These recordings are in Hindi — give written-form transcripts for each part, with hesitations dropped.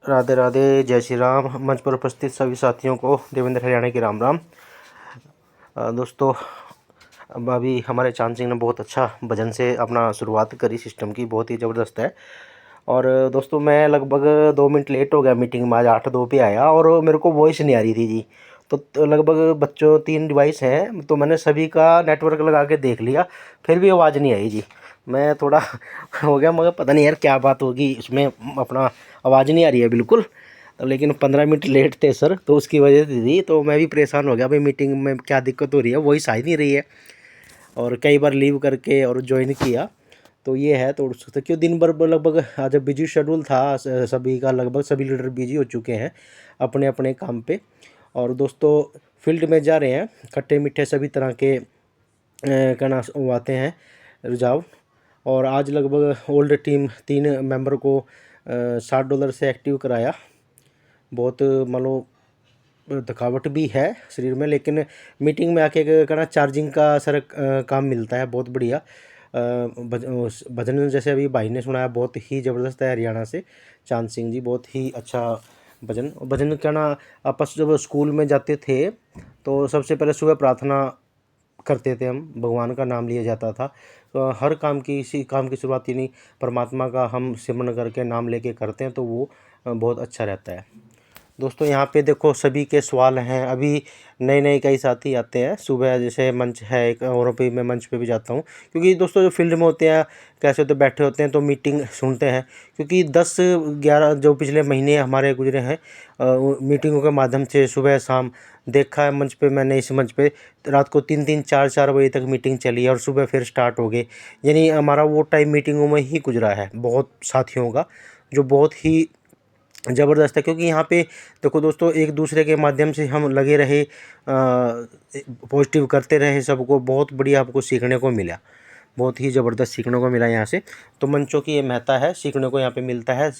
राधे राधे, जय श्री राम। मंच पर उपस्थित सभी साथियों को देवेंद्र हरियाणा की राम राम। दोस्तों, अब अभी हमारे चांद सिंह ने बहुत अच्छा भजन से अपना शुरुआत करी सिस्टम की, बहुत ही ज़बरदस्त है। और दोस्तों, मैं लगभग 2 मिनट लेट हो गया मीटिंग में। आज 8:02 पे आया और मेरे को वॉइस नहीं आ रही थी जी। तो लगभग बच्चों 3 डिवाइस हैं, तो मैंने सभी का नेटवर्क लगा के देख लिया, फिर भी आवाज़ नहीं आई जी। मैं थोड़ा हो गया, मगर पता नहीं यार क्या बात होगी इसमें, अपना आवाज़ नहीं आ रही है बिल्कुल। लेकिन 15 मिनट लेट थे सर, तो उसकी वजह से थी, तो मैं भी परेशान हो गया भाई, मीटिंग में क्या दिक्कत हो रही है, वॉइस आ ही नहीं रही है। और कई बार लीव करके और ज्वाइन किया, तो ये है। तो क्यों दिन भर लगभग आज बिजी शेड्यूल था सभी का, लगभग सभी लीडर बिजी हो चुके हैं अपने अपने काम पे। और दोस्तों, फील्ड में जा रहे हैं, खट्टे मीठे सभी तरह के कहना वो आते हैं रिझाव। और आज लगभग ओल्ड टीम 3 मेंबर को $60 से एक्टिव कराया। बहुत मान लो थकावट भी है शरीर में, लेकिन मीटिंग में आके कहना चार्जिंग का सर काम मिलता है, बहुत बढ़िया। भजन जैसे अभी भाई ने सुनाया, बहुत ही ज़बरदस्त है, हरियाणा से चांद सिंह जी, बहुत ही अच्छा भजन। भजन कहना आपस जब स्कूल में जाते थे तो सबसे पहले सुबह प्रार्थना करते थे हम, भगवान का नाम लिया जाता था। तो हर काम की, इसी काम की शुरुआत यानी परमात्मा का हम सिमरन करके नाम लेके करते हैं, तो वो बहुत अच्छा रहता है। दोस्तों, यहाँ पे देखो सभी के सवाल हैं। अभी नए नए कई साथी आते हैं सुबह, जैसे मंच है एक, और पे मैं मंच पे भी जाता हूँ, क्योंकि दोस्तों जो फील्ड में होते हैं कैसे होते बैठे होते हैं, तो मीटिंग सुनते हैं। क्योंकि 10-11 जो पिछले महीने हमारे गुजरे हैं मीटिंगों के माध्यम से सुबह शाम देखा है मंच पे मैंने। इस मंच पे रात को 3-3 4-4 बजे तक मीटिंग चली है और सुबह फिर स्टार्ट हो गए, यानी हमारा वो टाइम मीटिंगों में ही गुजरा है बहुत साथियों का, जो बहुत ही ज़बरदस्त है। क्योंकि यहाँ पे देखो दोस्तों, एक दूसरे के माध्यम से हम लगे रहे, पॉजिटिव करते रहे, सबको बहुत बढ़िया आपको सीखने को मिला, बहुत ही ज़बरदस्त सीखने को मिला यहाँ से। तो मंचों की ये महत्ता है, सीखने को यहाँ पे मिलता है।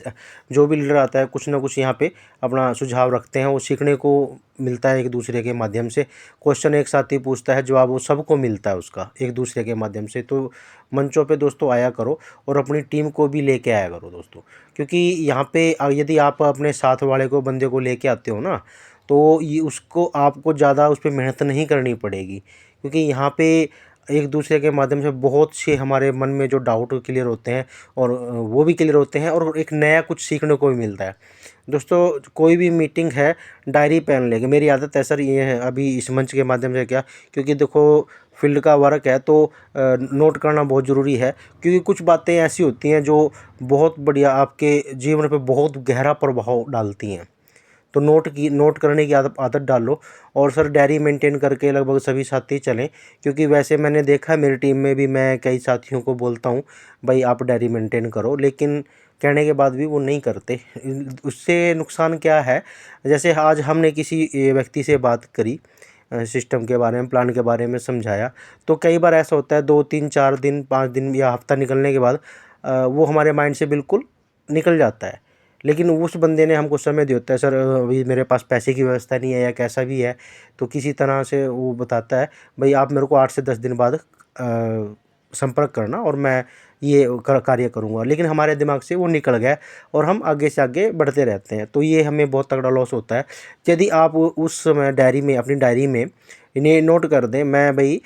जो भी लीडर आता है कुछ ना कुछ यहाँ पे अपना सुझाव रखते हैं, वो सीखने को मिलता है एक दूसरे के माध्यम से। क्वेश्चन एक साथी पूछता है, जवाब वो सबको मिलता है उसका एक दूसरे के माध्यम से। तो मंचों पे दोस्तों आया करो और अपनी टीम को भी लेके आया करो दोस्तों। क्योंकि यहाँ पे यदि आप अपने साथ वाले को, बंदे को लेके आते हो ना, तो ये उसको आपको ज़्यादा उस पर मेहनत नहीं करनी पड़ेगी। क्योंकि यहाँ पे एक दूसरे के माध्यम से बहुत से हमारे मन में जो डाउट क्लियर होते हैं, और वो भी क्लियर होते हैं, और एक नया कुछ सीखने को भी मिलता है। दोस्तों, कोई भी मीटिंग है डायरी पेन लेके, मेरी आदत है सर ये है अभी इस मंच के माध्यम से, क्या क्योंकि देखो फील्ड का वर्क है, तो नोट करना बहुत ज़रूरी है। क्योंकि कुछ बातें ऐसी होती हैं जो बहुत बढ़िया आपके जीवन पे बहुत गहरा प्रभाव डालती हैं, तो नोट करने की आदत डालो। और सर डायरी मेंटेन करके लगभग सभी साथी चलें। क्योंकि वैसे मैंने देखा है मेरी टीम में भी, मैं कई साथियों को बोलता हूँ भाई आप डायरी मेंटेन करो, लेकिन कहने के बाद भी वो नहीं करते। उससे नुकसान क्या है, जैसे आज हमने किसी व्यक्ति से बात करी, सिस्टम के बारे में, प्लान के बारे में समझाया, तो कई बार ऐसा होता है 2-3-4 दिन 5 दिन या हफ्ता निकलने के बाद वो हमारे माइंड से बिल्कुल निकल जाता है। लेकिन उस बंदे ने हमको समय दिया होता है, सर अभी मेरे पास पैसे की व्यवस्था नहीं है या कैसा भी है, तो किसी तरह से वो बताता है भाई आप मेरे को 8 से 10 दिन बाद संपर्क करना और मैं ये कार्य करूँगा। लेकिन हमारे दिमाग से वो निकल गया और हम आगे से आगे बढ़ते रहते हैं, तो ये हमें बहुत तगड़ा लॉस होता है। यदि आप उस समय डायरी में, अपनी डायरी में इन्हें नोट कर दें, मैं भाई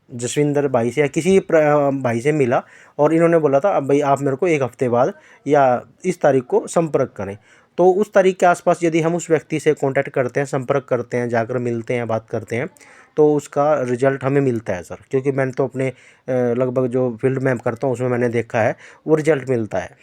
जसविंदर भाई से या किसी भाई से मिला और इन्होंने बोला था अब भाई आप मेरे को 1 हफ्ते बाद या इस तारीख को संपर्क करें, तो उस तारीख के आसपास यदि हम उस व्यक्ति से कांटेक्ट करते हैं, संपर्क करते हैं, जाकर मिलते हैं, बात करते हैं, तो उसका रिजल्ट हमें मिलता है सर। क्योंकि मैंने तो अपने लगभग जो फील्ड में करता हूँ उसमें मैंने देखा है वो रिजल्ट मिलता है।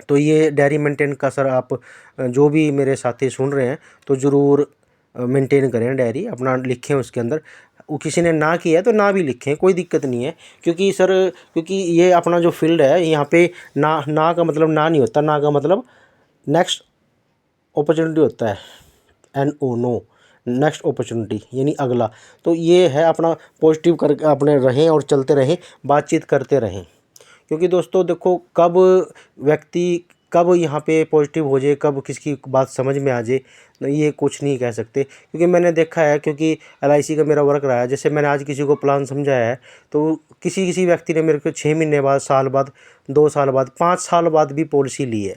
तो ये डायरी मेंटेन का सर आप जो भी मेरे साथी सुन रहे हैं तो ज़रूर मेंटेन करें, डायरी अपना लिखें उसके अंदर। वो किसी ने ना किया है तो ना भी लिखें, कोई दिक्कत नहीं है। क्योंकि सर, क्योंकि ये अपना जो फील्ड है यहाँ पे ना का मतलब ना नहीं होता, ना का मतलब नेक्स्ट अपॉर्चुनिटी होता है, NO नो, नेक्स्ट अपॉर्चुनिटी यानी अगला। तो ये है अपना पॉजिटिव करके अपने रहें और चलते रहें, बातचीत करते रहें। क्योंकि दोस्तों देखो कब व्यक्ति कब यहाँ पे पॉजिटिव हो जाए, कब किसकी बात समझ में आ जाए, ये कुछ नहीं कह सकते। क्योंकि मैंने देखा है, क्योंकि LIC का मेरा वर्क रहा है, जैसे मैंने आज किसी को प्लान समझाया है तो किसी किसी व्यक्ति ने मेरे को 6 महीने बाद, साल बाद, 2 साल बाद, 5 साल बाद भी पॉलिसी ली है।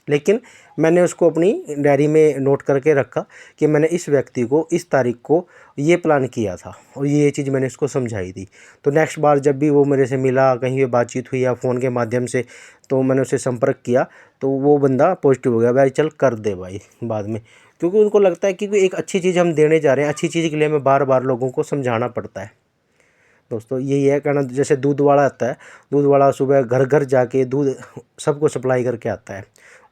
लेकिन मैंने उसको अपनी डायरी में नोट करके रखा कि मैंने इस व्यक्ति को इस तारीख को ये प्लान किया था और ये चीज़ मैंने उसको समझाई थी। तो नेक्स्ट बार जब भी वो मेरे से मिला, कहीं पे बातचीत हुई या फ़ोन के माध्यम से, तो मैंने उससे संपर्क किया तो वो बंदा पॉजिटिव हो गया, भाई चल कर दे भाई बाद में। क्योंकि उनको लगता है कि एक अच्छी चीज़ हम देने जा रहे हैं, अच्छी चीज़ के लिए हमें बार बार लोगों को समझाना पड़ता है। दोस्तों यही है कहना, जैसे दूध वाला आता है, दूध वाला सुबह घर घर जाके दूध सबको सप्लाई करके आता है।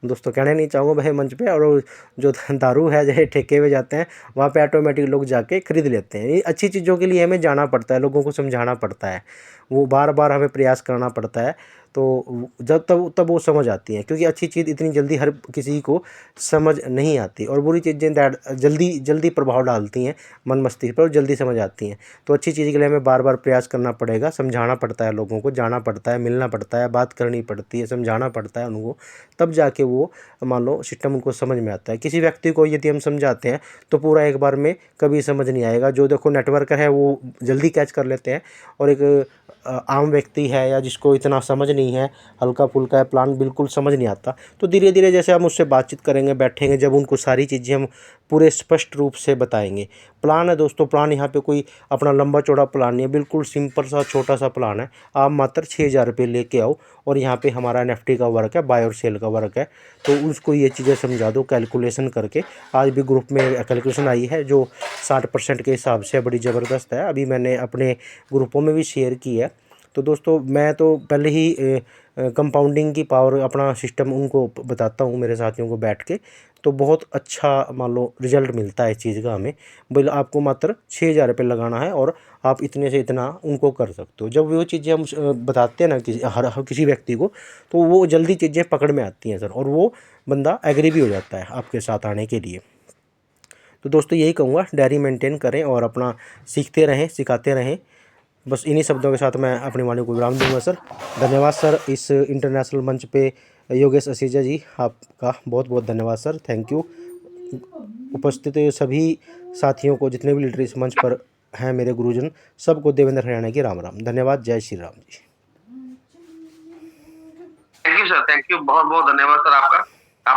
दोस्तों कहना नहीं चाहूँगा भाई मंच पे, और जो दारू है जैसे ठेके पे जाते हैं वहाँ पे ऑटोमेटिक लोग जाके खरीद लेते हैं। ये अच्छी चीज़ों के लिए हमें जाना पड़ता है, लोगों को समझाना पड़ता है, वो बार बार हमें प्रयास करना पड़ता है। तो जब तब वो समझ आती हैं, क्योंकि अच्छी चीज़ इतनी जल्दी हर किसी को समझ नहीं आती, और बुरी चीज़ें जल्दी जल्दी प्रभाव डालती हैं मन मस्तिष्क पर और जल्दी समझ आती हैं। तो अच्छी चीज़ के लिए हमें बार बार प्रयास करना पड़ेगा, समझाना पड़ता है, लोगों को जाना पड़ता है, मिलना पड़ता है, बात करनी पड़ती है, समझाना पड़ता है उनको, तब जाके वो मान लो सिस्टम उनको समझ में आता है। किसी व्यक्ति को यदि हम समझाते हैं तो पूरा एक बार में कभी समझ नहीं आएगा। जो देखो नेटवर्कर है वो जल्दी कैच कर लेते हैं, और एक आम व्यक्ति है या जिसको इतना समझ नहीं है, हल्का फुल्का है, प्लान बिल्कुल समझ नहीं आता, तो धीरे धीरे जैसे हम उससे बातचीत करेंगे, बैठेंगे, जब उनको सारी चीज़ें हम पूरे स्पष्ट रूप से बताएंगे। प्लान है दोस्तों, प्लान यहाँ पे कोई अपना लंबा चौड़ा प्लान नहीं है, बिल्कुल सिंपल सा छोटा सा प्लान है। आप मात्र 6,000 रुपये लेके आओ, और यहाँ पे हमारा एनएफटी का वर्क है, बाय और सेल का वर्क है, तो उसको ये चीज़ें समझा दो कैलकुलेशन करके। आज भी ग्रुप में कैलकुलेशन आई है जो 60% के हिसाब से बड़ी ज़बरदस्त है, अभी मैंने अपने ग्रुपों में भी शेयर की है। तो दोस्तों मैं तो पहले ही कंपाउंडिंग की पावर अपना सिस्टम उनको बताता हूँ, मेरे साथियों को बैठ के, तो बहुत अच्छा मान लो रिजल्ट मिलता है इस चीज़ का हमें। बोले आपको मात्र 6,000 रुपये लगाना है और आप इतने से इतना उनको कर सकते हो। जब वो चीज़ें हम बताते हैं ना हर किसी व्यक्ति को, तो वो जल्दी चीज़ें पकड़ में आती हैं सर, और वो बंदा एग्री भी हो जाता है आपके साथ आने के लिए। तो दोस्तों यही कहूँगा, डायरी मेंटेन करें और अपना सीखते रहें, सिखाते रहें। बस इन्हीं शब्दों के साथ मैं अपनी वाणी को विराम दूंगा सर। धन्यवाद सर, इस इंटरनेशनल मंच पे योगेश असीजा जी, आपका बहुत बहुत धन्यवाद सर, थैंक यू। उपस्थित सभी साथियों को, जितने भी लीडर इस मंच पर हैं मेरे गुरुजन, सबको देवेंद्र हरियाणा की राम राम। धन्यवाद, जय Shri Ram ji. Thank you sir, thank you, बहुत बहुत धन्यवाद सर आपका।